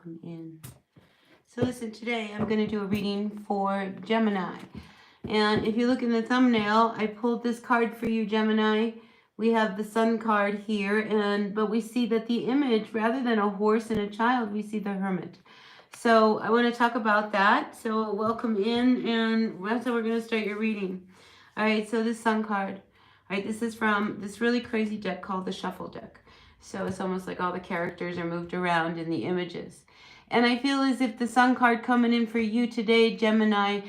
welcome in. So listen, today I'm going to do a reading for Gemini. And if you look in the thumbnail, I pulled this card for you, Gemini. We have the Sun card here, but we see that the image, rather than a horse and a child, we see the Hermit. So I want to talk about that. So welcome in, and that's how we're going to start your reading. All right, so this Sun card. All right, this is from this really crazy deck called the Shuffle deck. So it's almost like all the characters are moved around in the images. And I feel as if the Sun card coming in for you today, Gemini,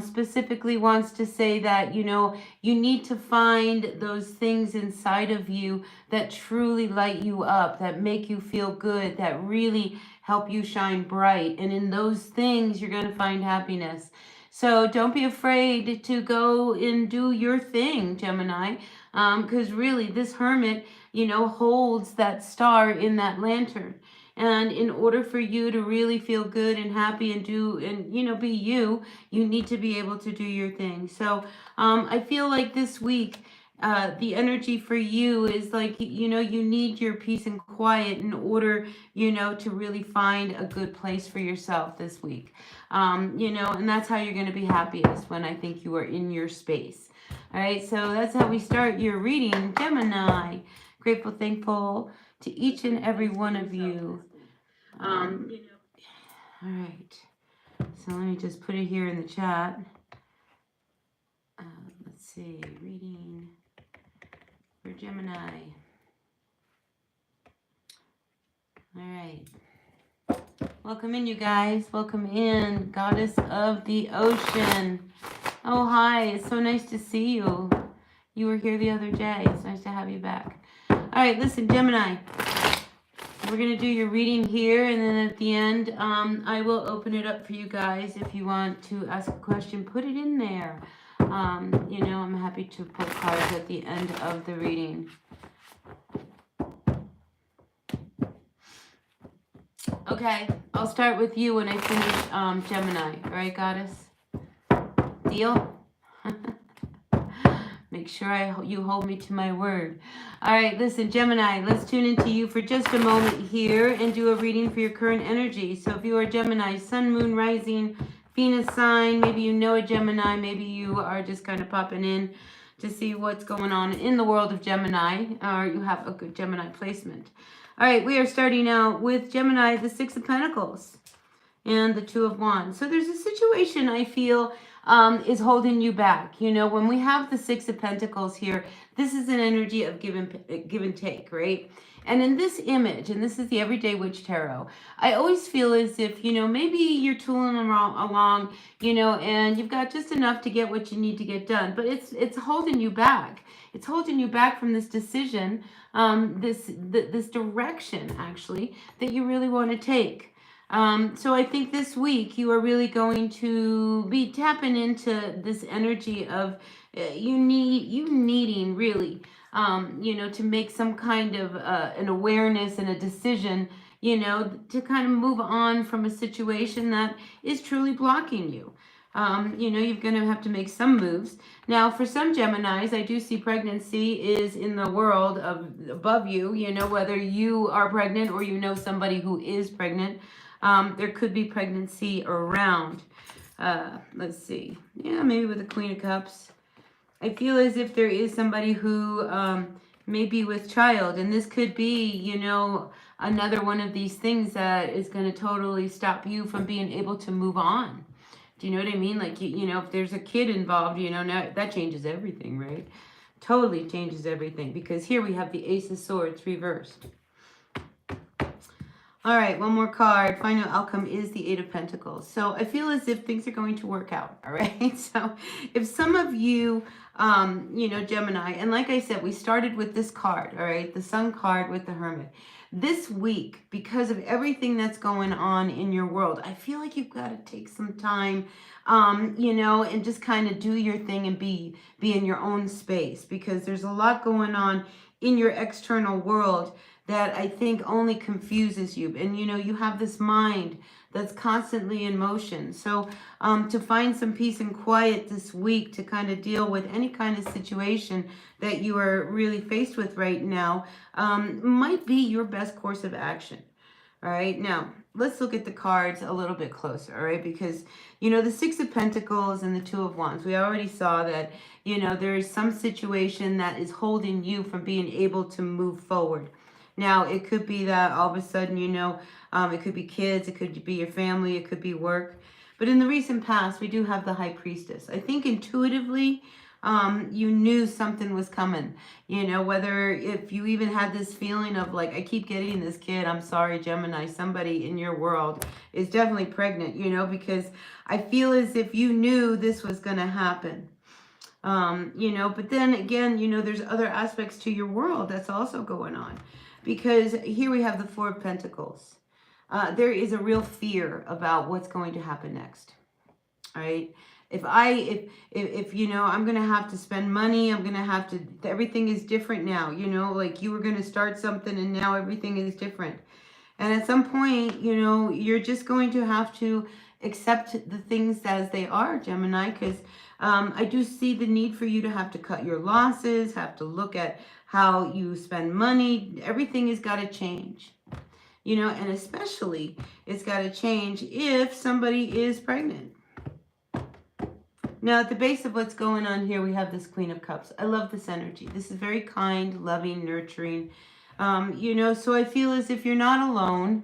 specifically wants to say that, you need to find those things inside of you that truly light you up, that make you feel good, that really help you shine bright. And in those things, you're going to find happiness. So don't be afraid to go and do your thing, Gemini, because really this Hermit, holds that star in that lantern. And in order for you to really feel good and happy and be you, you need to be able to do your thing. So I feel like this week, the energy for you is like, you need your peace and quiet in order, to really find a good place for yourself this week. And that's how you're going to be happiest, when I think you are in your space. All right, so that's how we start your reading, Gemini. Grateful, thankful to each and every one of you. All right, so let me just put it here in the chat. Let's see, reading for Gemini. All right. Welcome in, you guys. Welcome in, Goddess of the Ocean. Oh, hi. It's so nice to see you. You were here the other day. It's nice to have you back. All right, listen, Gemini. We're going to do your reading here, and then at the end, I will open it up for you guys. If you want to ask a question, put it in there. I'm happy to pull cards at the end of the reading. Okay, I'll start with you when I finish Gemini. All right, Goddess? Deal? Make sure you hold me to my word. All right, listen, Gemini, let's tune into you for just a moment here and do a reading for your current energy. So if you are Gemini, Sun, Moon, Rising, Venus sign, maybe you know a Gemini, maybe you are just kind of popping in to see what's going on in the world of Gemini, or you have a good Gemini placement. All right, we are starting out with Gemini, the Six of Pentacles and the Two of Wands. So there's a situation I feel is holding you back. When we have the Six of Pentacles here, this is an energy of give and take, right? And in this image, and this is the Everyday Witch Tarot, I always feel as if, maybe you're tooling along, and you've got just enough to get what you need to get done, but it's holding you back. It's holding you back from this decision, this direction, actually, that you really want to take. So I think this week you are really going to be tapping into this energy of you needing really, to make some kind of an awareness and a decision, to kind of move on from a situation that is truly blocking you. You're going to have to make some moves. Now, for some Geminis, I do see pregnancy is in the world above you, whether you are pregnant or somebody who is pregnant. There could be pregnancy around. Let's see. Yeah, maybe with the Queen of Cups. I feel as if there is somebody who may be with child. And this could be, another one of these things that is going to totally stop you from being able to move on. Do you know what I mean? Like, if there's a kid involved, now that changes everything, right? Totally changes everything. Because here we have the Ace of Swords reversed. All right, one more card. Final outcome is the Eight of Pentacles. So I feel as if things are going to work out, all right? So if some of you, Gemini, and like I said, we started with this card, all right? The Sun card with the Hermit. This week, because of everything that's going on in your world, I feel like you've got to take some time, and just kind of do your thing and be in your own space, because there's a lot going on in your external world that I think only confuses you. And, you have this mind that's constantly in motion. So to find some peace and quiet this week to kind of deal with any kind of situation that you are really faced with right now might be your best course of action. All right. Now, let's look at the cards a little bit closer, all right? Because, you know, the Six of Pentacles and the Two of Wands, we already saw that, you know, there is some situation that is holding you from being able to move forward. Now, it could be that all of a sudden, you know, it could be kids, it could be your family, it could be work. But in the recent past, we do have the High Priestess. I think intuitively, you knew something was coming. You know, whether if you even had this feeling of like, I keep getting this kid, I'm sorry, Gemini, somebody in your world is definitely pregnant, you know, because I feel as if you knew this was going to happen. You know, but then again, you know, there's other aspects to your world that's also going on. Because here we have the Four of Pentacles. There is a real fear about what's going to happen next. All right. If you know, I'm going to have to spend money, I'm going to have to, everything is different now, you know, like you were going to start something and now everything is different. And at some point, you know, you're just going to have to accept the things as they are, Gemini, because I do see the need for you to have to cut your losses, have to look at how you spend money. Everything has got to change, you know, and especially it's got to change if somebody is pregnant. Now, at the base of what's going on here, we have this Queen of Cups. I love this energy. This is very kind, loving, nurturing. You know, so I feel as if you're not alone.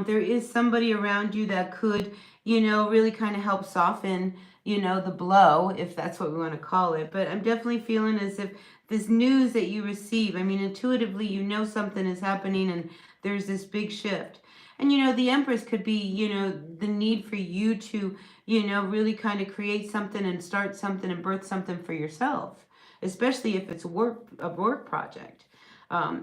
There is somebody around you that could, you know, really kind of help soften, you know, the blow, if that's what we want to call it. But I'm definitely feeling as if this news that you receive, I mean, intuitively, you know something is happening and there's this big shift. And, you know, the Empress could be, you know, the need for you to, you know, really kind of create something and start something and birth something for yourself, especially if it's a work project.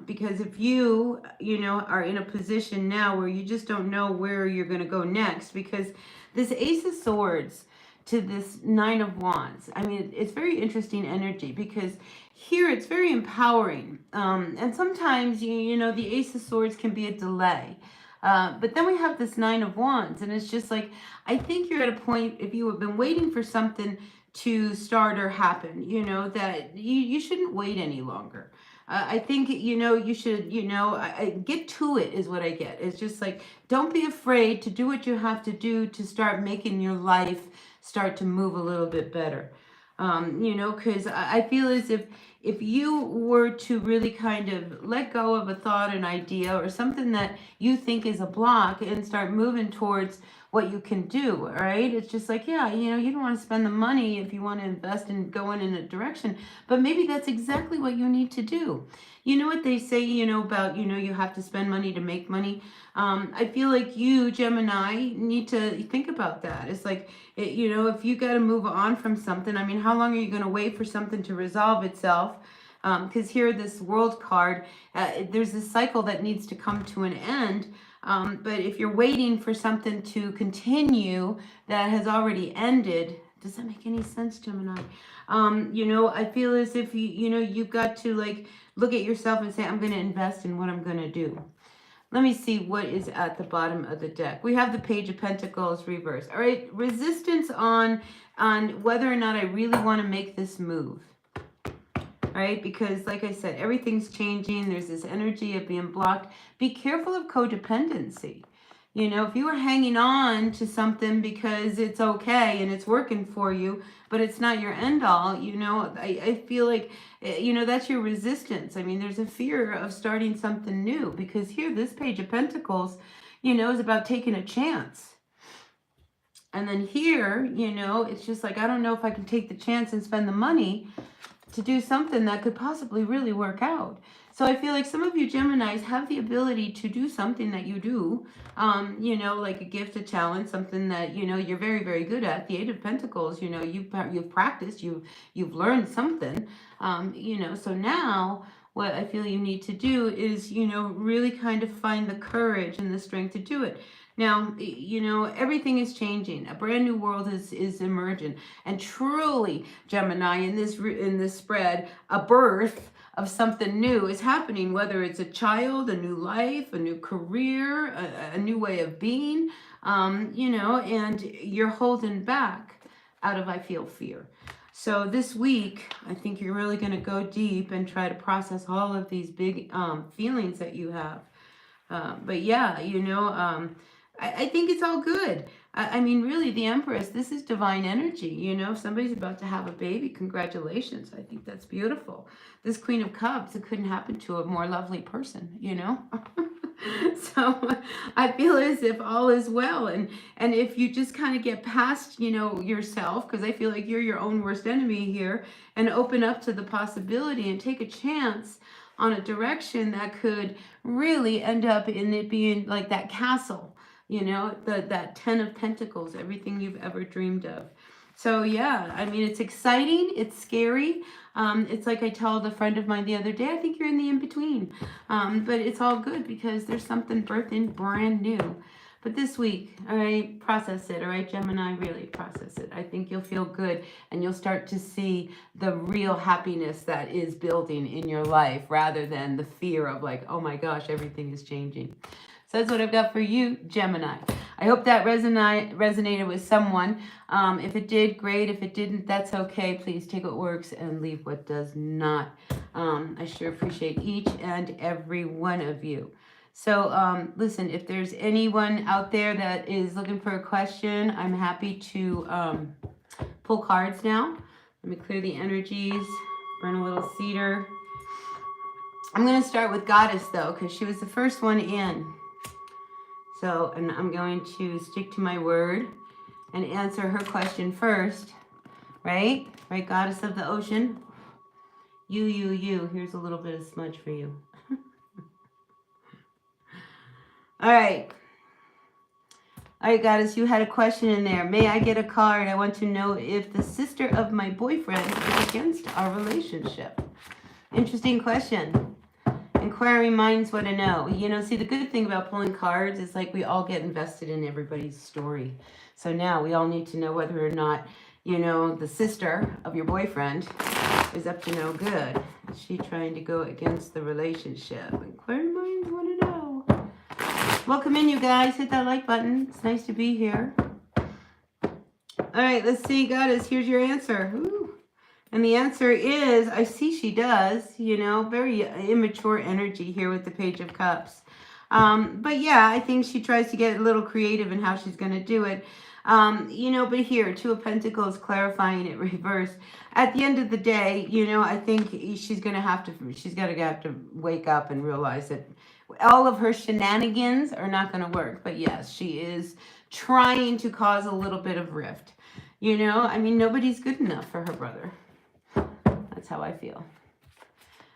Because if you, you know, are in a position now where you just don't know where you're going to go next, because this Ace of Swords to this Nine of Wands, I mean, it's very interesting energy because here it's very empowering. And sometimes, you know, the Ace of Swords can be a delay. But then we have this Nine of Wands, and it's just like, I think you're at a point, if you have been waiting for something to start or happen, you know, that you shouldn't wait any longer. I think, you know, you should, you know, get to it is what I get. It's just like, don't be afraid to do what you have to do to start making your life start to move a little bit better. You know, because I feel as if you were to really kind of let go of a thought, an idea, or something that you think is a block and start moving towards what you can do, all right? It's just like, yeah, you know, you don't want to spend the money if you want to invest and go in a direction, but maybe that's exactly what you need to do. You know what they say, you know, about, you know, you have to spend money to make money. I feel like you, Gemini, need to think about that. It's like, you know, if you got to move on from something, I mean, how long are you going to wait for something to resolve itself? Because here, this World card, there's this cycle that needs to come to an end. But if you're waiting for something to continue that has already ended, does that make any sense, Gemini? You know, I feel as if you know, you've got to like look at yourself and say, I'm going to invest in what I'm going to do. Let me see what is at the bottom of the deck. We have the Page of Pentacles reversed. All right, resistance on whether or not I really want to make this move. All right, because like I said, everything's changing. There's this energy of being blocked. Be careful of codependency. You know, if you are hanging on to something because it's okay and it's working for you, but it's not your end all, you know, I feel like, you know, that's your resistance. I mean, there's a fear of starting something new because here, this Page of Pentacles, you know, is about taking a chance. And then here, you know, it's just like, I don't know if I can take the chance and spend the money to do something that could possibly really work out. So I feel like some of you Geminis have the ability to do something that you do, you know, like a gift, a talent, something that, you know, you're very, very good at. The Eight of Pentacles, you know, you've practiced, you've learned something, you know, so now what I feel you need to do is, you know, really kind of find the courage and the strength to do it. Now, you know, everything is changing. A brand new world is emerging. And truly, Gemini, in this spread, a birth of something new is happening, whether it's a child, a new life, a new career, a new way of being, you know, and you're holding back out of, I feel, fear. So this week, I think you're really going to go deep and try to process all of these big feelings that you have. But yeah, you know, I think it's all good. I mean, really, the Empress, this is divine energy. You know, if somebody's about to have a baby, congratulations. I think that's beautiful. This Queen of Cups, it couldn't happen to a more lovely person, you know? So I feel as if all is well. And if you just kind of get past, you know, yourself, because I feel like you're your own worst enemy here, and open up to the possibility and take a chance on a direction that could really end up in it being like that castle, you know, that 10 of Pentacles, everything you've ever dreamed of. So yeah, I mean, it's exciting, it's scary. It's like I told a friend of mine the other day, I think you're in the in-between. But it's all good because there's something birthing brand new. But this week, all right, process it, all right, Gemini, really process it. I think you'll feel good and you'll start to see the real happiness that is building in your life rather than the fear of like, oh my gosh, everything is changing. So that's what I've got for you, Gemini. I hope that resonated with someone. If it did, great. If it didn't, that's okay. Please take what works and leave what does not. I sure appreciate each and every one of you. So listen, if there's anyone out there that is looking for a question, I'm happy to pull cards now. Let me clear the energies, burn a little cedar. I'm going to start with Goddess, though, because she was the first one in. So, and I'm going to stick to my word and answer her question first, right? Right, Goddess of the Ocean? You. Here's a little bit of smudge for you. All right. All right, Goddess, you had a question in there. May I get a card? I want to know if the sister of my boyfriend is against our relationship. Interesting question. Inquiring minds want to know. You know, see, the good thing about pulling cards is like we all get invested in everybody's story. So now we all need to know whether or not, you know, the sister of your boyfriend is up to no good. Is she trying to go against the relationship? Inquiring minds want to know. Welcome in, you guys. Hit that like button. It's nice to be here. All right, let's see, Goddess. Here's your answer. Ooh. And the answer is, I see she does, you know, very immature energy here with the Page of Cups. But yeah, I think she tries to get a little creative in how she's going to do it. You know, but here, Two of Pentacles clarifying it reversed. At the end of the day, you know, I think she's going to have to wake up and realize that all of her shenanigans are not going to work. But yes, she is trying to cause a little bit of rift. You know, I mean, nobody's good enough for her brother. That's how I feel.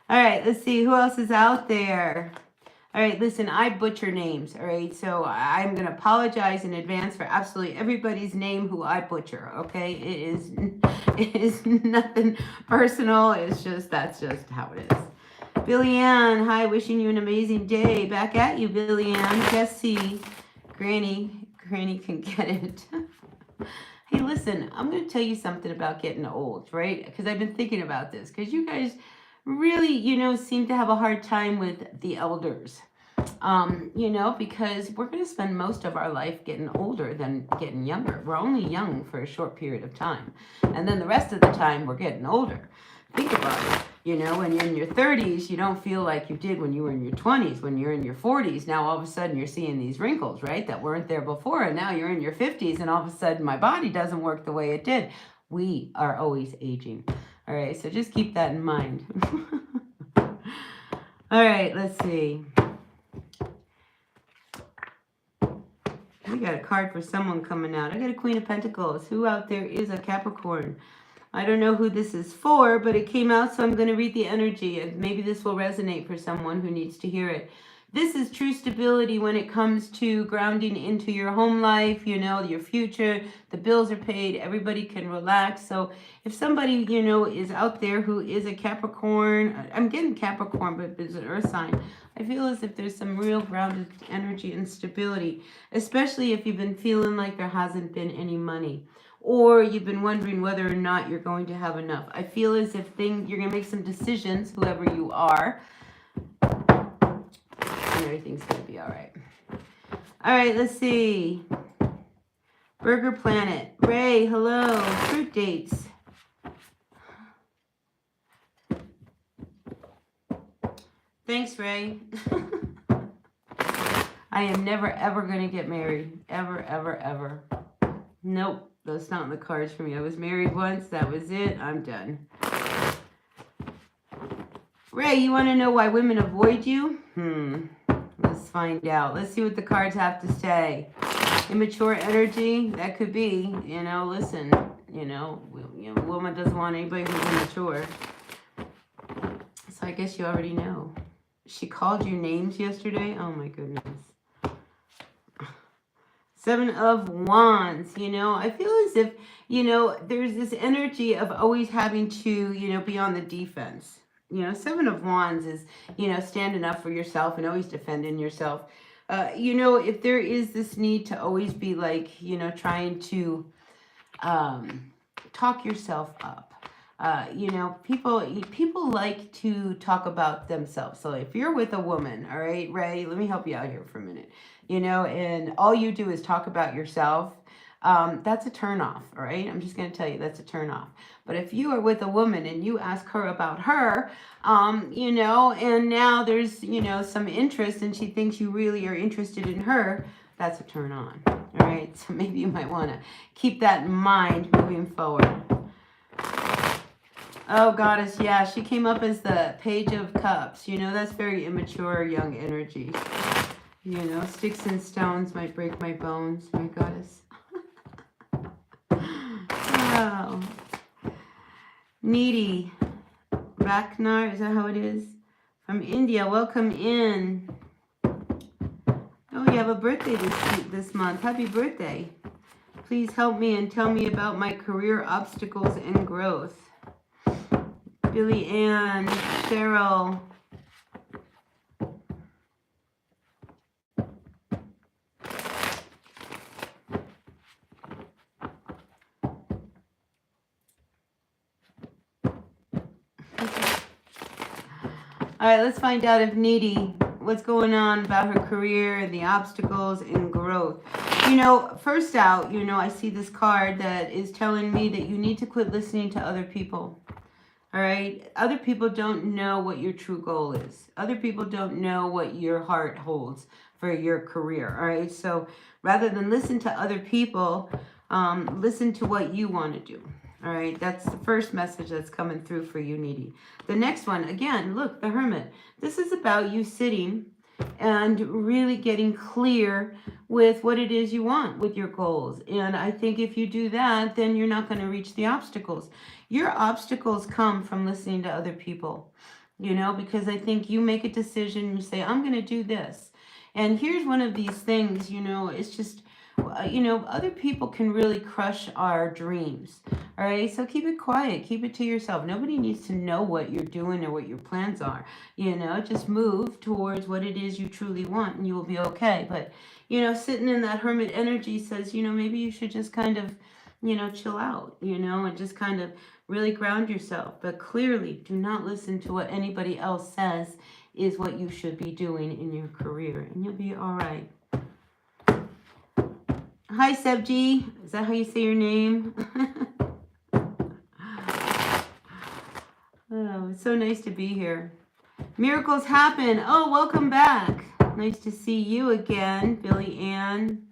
All right, let's see who else is out there. All right, listen, I butcher names, all right? So I'm going to apologize in advance for absolutely everybody's name who I butcher, okay? It is nothing personal. It's just, that's just how it is. Billy Ann, hi, wishing you an amazing day. Back at you, Billy Ann. Jesse, Granny can get it. Hey, listen, I'm going to tell you something about getting old, right? Because I've been thinking about this. Because you guys really, you know, seem to have a hard time with the elders. You know, because we're going to spend most of our life getting older than getting younger. We're only young for a short period of time. And then the rest of the time, we're getting older. Think about it. You know, when you're in your 30s, you don't feel like you did when you were in your 20s. When you're in your 40s, now all of a sudden you're seeing these wrinkles, right, that weren't there before. And now you're in your 50s, and all of a sudden my body doesn't work the way it did. We are always aging. All right, so just keep that in mind. All right, let's see. We got a card for someone coming out. I got a Queen of Pentacles. Who out there is a Capricorn? I don't know who this is for, but it came out, so I'm going to read the energy, and maybe this will resonate for someone who needs to hear it. This is true stability when it comes to grounding into your home life, you know, your future. The bills are paid. Everybody can relax. So if somebody, you know, is out there who is a Capricorn, I'm getting Capricorn, but it's an earth sign. I feel as if there's some real grounded energy and stability, especially if you've been feeling like there hasn't been any money, or you've been wondering whether or not you're going to have enough. I feel as if you're going to make some decisions, whoever you are, and everything's going to be all right. All right, let's see. Burger Planet. Ray, hello. Fruit dates. Thanks, Ray. I am never, ever going to get married. Ever, ever, ever. Nope. That's not in the cards for me. I was married once. That was it. I'm done. Ray, you want to know why women avoid you? Let's find out. Let's see what the cards have to say. Immature energy? That could be. You know, listen. You know, a woman doesn't want anybody who's immature. So I guess you already know. She called you names yesterday? Oh my goodness. 7 of Wands, you know, I feel as if, you know, there's this energy of always having to, you know, be on the defense. You know, 7 of Wands is, you know, standing up for yourself and always defending yourself. You know, if there is this need to always be like, you know, trying to talk yourself up. You know, people like to talk about themselves. So if you're with a woman, all right, Ray, let me help you out here for a minute. You know, and all you do is talk about yourself. That's a turnoff, all right? I'm just going to tell you that's a turnoff. But if you are with a woman and you ask her about her, you know, and now there's, you know, some interest and she thinks you really are interested in her, that's a turn on, all right? So maybe you might want to keep that in mind moving forward. Oh, goddess, yeah, she came up as the Page of Cups. You know, that's very immature, young energy. You know, sticks and stones might break my bones, my goddess. Wow. Needy. Raknar, is that how it is? From India, welcome in. Oh, you have a birthday this month. Happy birthday. Please help me and tell me about my career obstacles and growth. Billy Ann, Cheryl. All right, let's find out if Needy, what's going on about her career and the obstacles and growth. You know, first out, you know, I see this card that is telling me that you need to quit listening to other people. All right. Other people don't know what your true goal is. Other people don't know what your heart holds for your career. All right. So rather than listen to other people, listen to what you want to do. All right. That's the first message that's coming through for you, Needy. The next one, again, look, the Hermit. This is about you sitting and really getting clear with what it is you want with your goals. And I think if you do that, then you're not going to reach the obstacles. Your obstacles come from listening to other people, you know, because I think you make a decision and you say, I'm going to do this. And here's one of these things, you know, it's just, you know, other people can really crush our dreams. All right. So keep it quiet. Keep it to yourself. Nobody needs to know what you're doing or what your plans are. You know, just move towards what it is you truly want and you will be okay. But, you know, sitting in that Hermit energy says, you know, maybe you should just kind of, you know, chill out, you know, and just kind of really ground yourself. But clearly do not listen to what anybody else says is what you should be doing in your career and you'll be all right. Hi, Sebji. Is that how you say your name? Oh, it's so nice to be here. Miracles happen. Oh, welcome back. Nice to see you again, Billy Ann.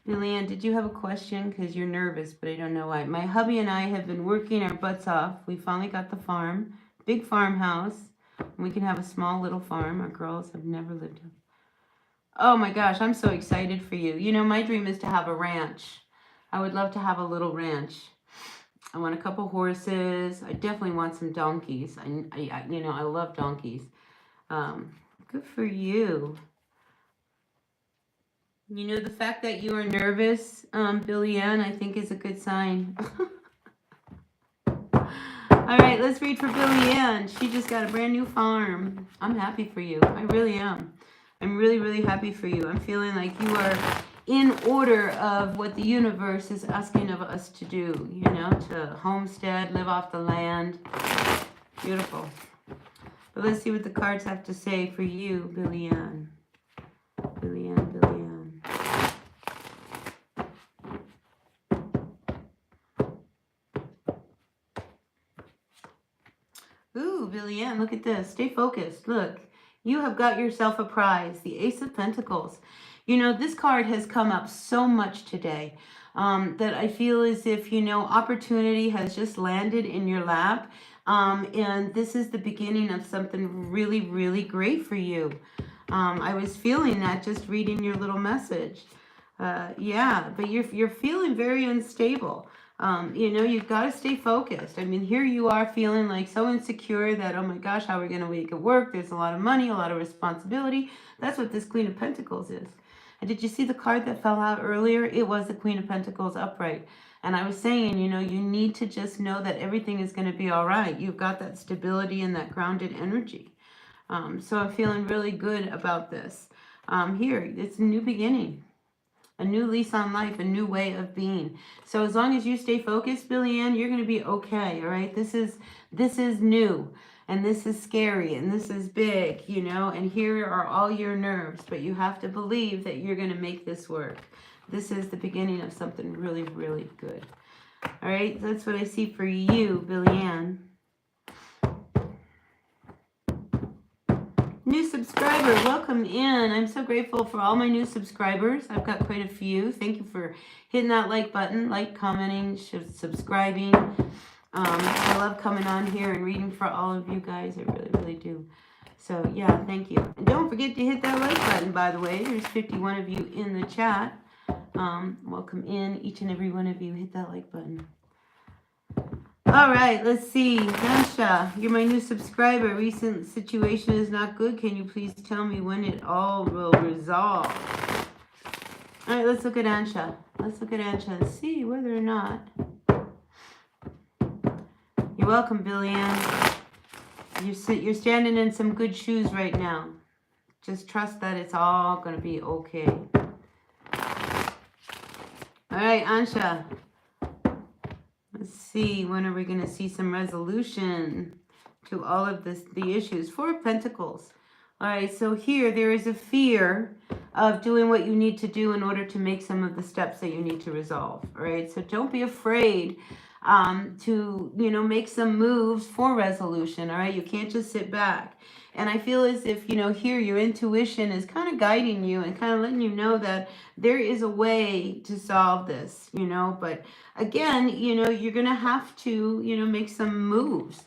Billy Ann, did you have a question? Because you're nervous, but I don't know why. My hubby and I have been working our butts off. We finally got the farm. Big farmhouse. We can have a small little farm. Our girls have never lived in. Oh my gosh, I'm so excited for you. You know, my dream is to have a ranch. I would love to have a little ranch. I want a couple horses. I definitely want some donkeys. I you know, I love donkeys. Good for you. You know, the fact that you are nervous, Billy Ann, I think is a good sign. All right, let's read for Billy Ann. She just got a brand new farm. I'm happy for you. I really am. I'm really, really happy for you. I'm feeling like you are in order of what the universe is asking of us to do, you know, to homestead, live off the land. Beautiful. But let's see what the cards have to say for you, Billy Ann. Billy Ann, Billy Ann. Ooh, Billy Ann, look at this. Stay focused. Look. You have got yourself a prize, the Ace of Pentacles. You know, this card has come up so much today that I feel as if, you know, opportunity has just landed in your lap. And this is the beginning of something really, really great for you. I was feeling that just reading your little message. Yeah, but you're feeling very unstable. You know, you've got to stay focused. I mean, here you are feeling like so insecure that, oh my gosh, how are we going to make it work? There's a lot of money, a lot of responsibility. That's what this Queen of Pentacles is. And did you see the card that fell out earlier? It was the Queen of Pentacles upright. And I was saying, you know, you need to just know that everything is going to be all right. You've got that stability and that grounded energy. So I'm feeling really good about this. Here, it's a new beginning, a new lease on life, a new way of being. So as long as you stay focused, Billy Ann, you're going to be okay, all right? This is new, and this is scary, and this is big, you know, and here are all your nerves, but you have to believe that you're going to make this work. This is the beginning of something really, really good. All right, that's what I see for you, Billy Ann. New subscriber, welcome in. I'm so grateful for all my new subscribers. I've got quite a few. Thank you for hitting that like button, like, commenting, subscribing. I love coming on here and reading for all of you guys. I really, really do. So, yeah, thank you. And don't forget to hit that like button, by the way. There's 51 of you in the chat. Welcome in, each and every one of you. Hit that like button. All right, let's see. Nansha, you're my new subscriber. Recent situation is not good. Can you please tell me when it all will resolve? All right, let's look at Ansha. Let's look at Ansha and see whether or not. You're welcome, Billy Ann. You're standing in some good shoes right now. Just trust that it's all going to be okay. All right, Ansha. Let's see, when are we going to see some resolution to all of the issues? Four of Pentacles. All right, so here there is a fear of doing what you need to do in order to make some of the steps that you need to resolve. All right, so don't be afraid to, you know, make some moves for resolution. All right, you can't just sit back. And I feel as if, you know, here your intuition is kind of guiding you and kind of letting you know that there is a way to solve this, you know. But again, you know, you're going to have to, you know, make some moves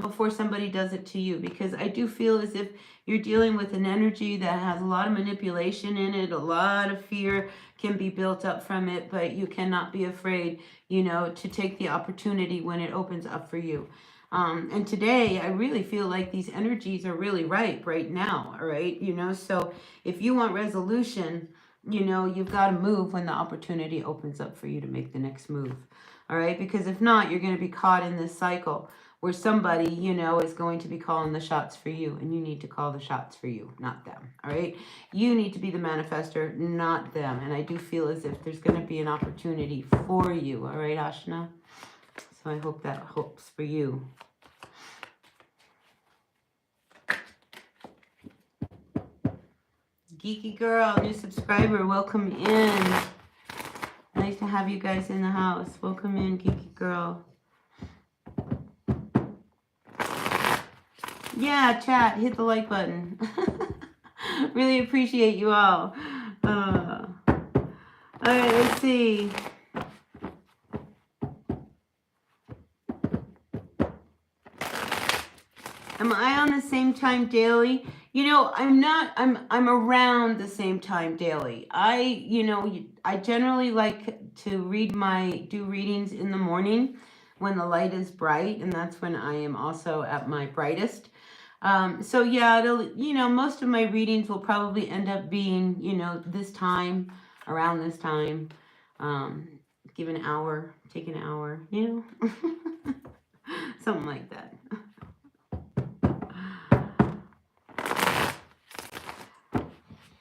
before somebody does it to you. Because I do feel as if you're dealing with an energy that has a lot of manipulation in it. A lot of fear can be built up from it. But you cannot be afraid, you know, to take the opportunity when it opens up for you. And today, I really feel like these energies are really ripe right now, all right? You know, so if you want resolution, you know, you've got to move when the opportunity opens up for you to make the next move, all right? Because if not, you're going to be caught in this cycle where somebody, you know, is going to be calling the shots for you, and you need to call the shots for you, not them, all right? You need to be the manifester, not them. And I do feel as if there's going to be an opportunity for you, all right, Ashna? So I hope that helps for you. Geeky Girl, new subscriber, welcome in. Nice to have you guys in the house. Welcome in, Geeky Girl. Yeah, chat, hit the like button. Really appreciate you all. All right, let's see. Am I on the same time daily? You know, I'm not. I'm around the same time daily. You know, I generally like to do readings in the morning when the light is bright, and that's when I am also at my brightest. So yeah, you know, most of my readings will probably end up being, you know, this time, around this time. Give an hour, take an hour, you know, something like that.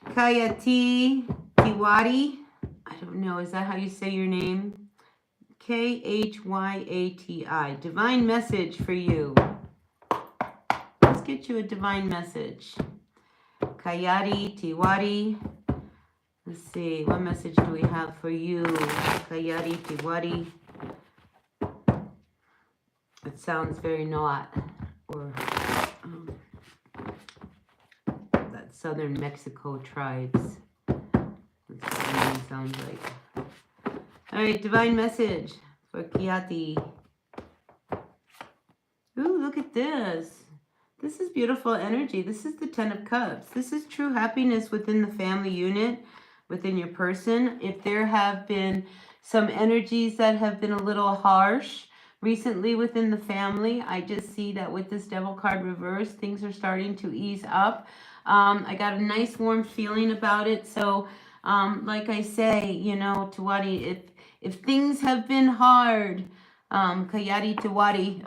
Kayati Kiwati. I don't know. Is that how you say your name? Khyati. Divine message for you. Let's get you a divine message. Kayati Tiwari. Let's see. What message do we have for you? Kayati Tiwari. It sounds very not. Or... southern Mexico tribes. That's what the name sounds like. All right, divine message for Kiati. Ooh, look at this. This is beautiful energy. This is the 10 of Cups. This is true happiness within the family unit, within your person. If there have been some energies that have been a little harsh recently within the family, I just see that with this Devil card reversed, things are starting to ease up. I got a nice warm feeling about it. So, like I say, you know, Tuwadi, if things have been hard, Kayari Tawadi.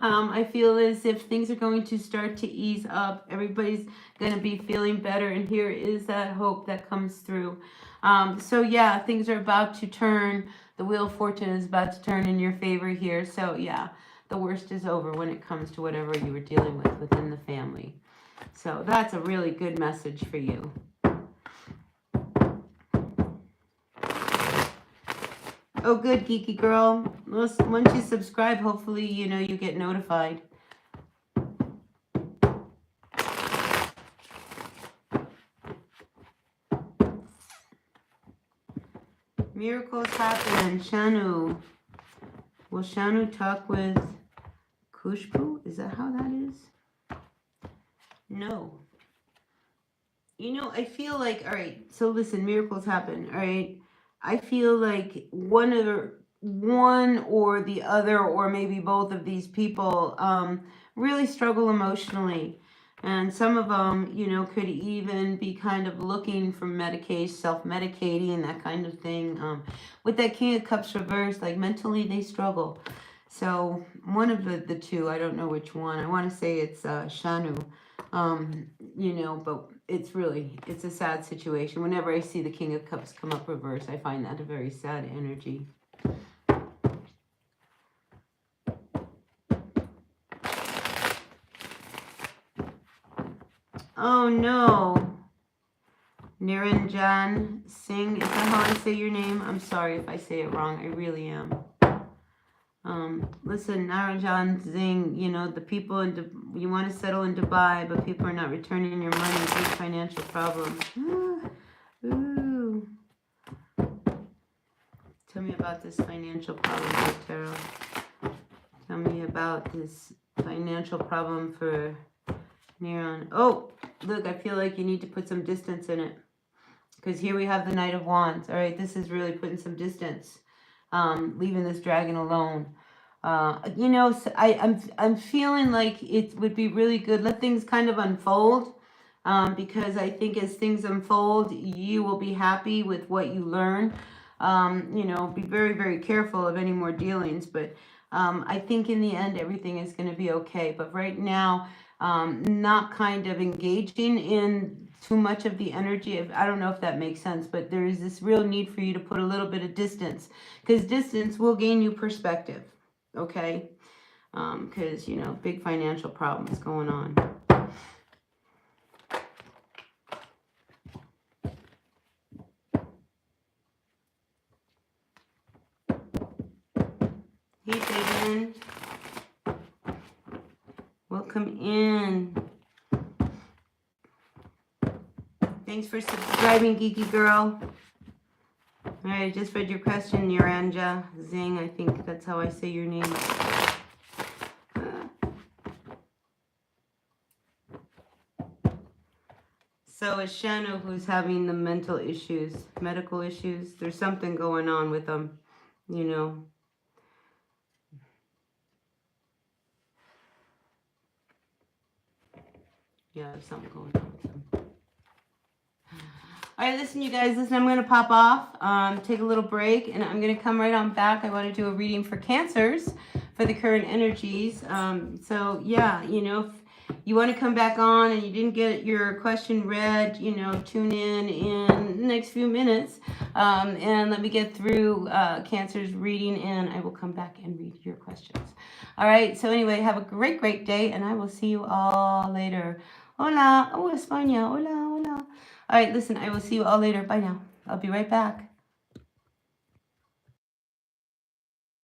I feel as if things are going to start to ease up. Everybody's going to be feeling better. And here is that hope that comes through. So yeah, things are about to turn. The Wheel of Fortune is about to turn in your favor here. So yeah, the worst is over when it comes to whatever you were dealing with within the family. So that's a really good message for you. Oh, good, Geeky Girl. Once you subscribe, hopefully, you know, you get notified. Miracles happen. Shanu. Will Shanu talk with Kushbu? Is that how that is? No. You know, I feel like, all right, so listen, miracles happen, all right? I feel like one or the other, or maybe both of these people really struggle emotionally. And some of them, you know, could even be kind of looking for medication, self-medicating, that kind of thing. With that King of Cups reversed, like mentally they struggle. So one of the two, I don't know which one. I want to say it's Shanu. You know, but it's a sad situation. Whenever I see the King of Cups come up reverse, I find that a very sad energy. Oh no. Niranjan Singh, is that how I say your name? I'm sorry if I say it wrong. I really am. Listen, Niranjan Singh, you know, the people you want to settle in Dubai, but people are not returning your money. Big financial problems. Ooh. Tell me about this financial problem, Tarot. Tell me about this financial problem for Niran. Oh, look, I feel like you need to put some distance in it. Because here we have the Knight of Wands. All right, this is really putting some distance. Leaving this dragon alone. You know, so I'm feeling like it would be really good. Let things kind of unfold. Because I think as things unfold, you will be happy with what you learn. You know, be very, very careful of any more dealings. But I think in the end, everything is going to be okay. But right now, not kind of engaging in too much of the energy. I don't know if that makes sense, but there is this real need for you to put a little bit of distance, because distance will gain you perspective, okay? Because, you know, big financial problems going on. Hey, Jaden. Welcome in. Thanks for subscribing, Geeky Girl. All right, I just read your question, Niranja Zing. I think that's how I say your name. So it's Shanu who's having the mental issues, medical issues. There's something going on with them, you know. Yeah, there's something going on with them. All right, listen, you guys. Listen, I'm going to pop off, take a little break, and I'm going to come right on back. I want to do a reading for Cancers for the current energies. So, yeah, you know, if you want to come back on and you didn't get your question read, you know, tune in the next few minutes, and let me get through Cancer's reading, and I will come back and read your questions. All right, so anyway, have a great, great day, and I will see you all later. Hola, oh, España, hola, hola. All right, listen, I will see you all later. Bye now. I'll be right back.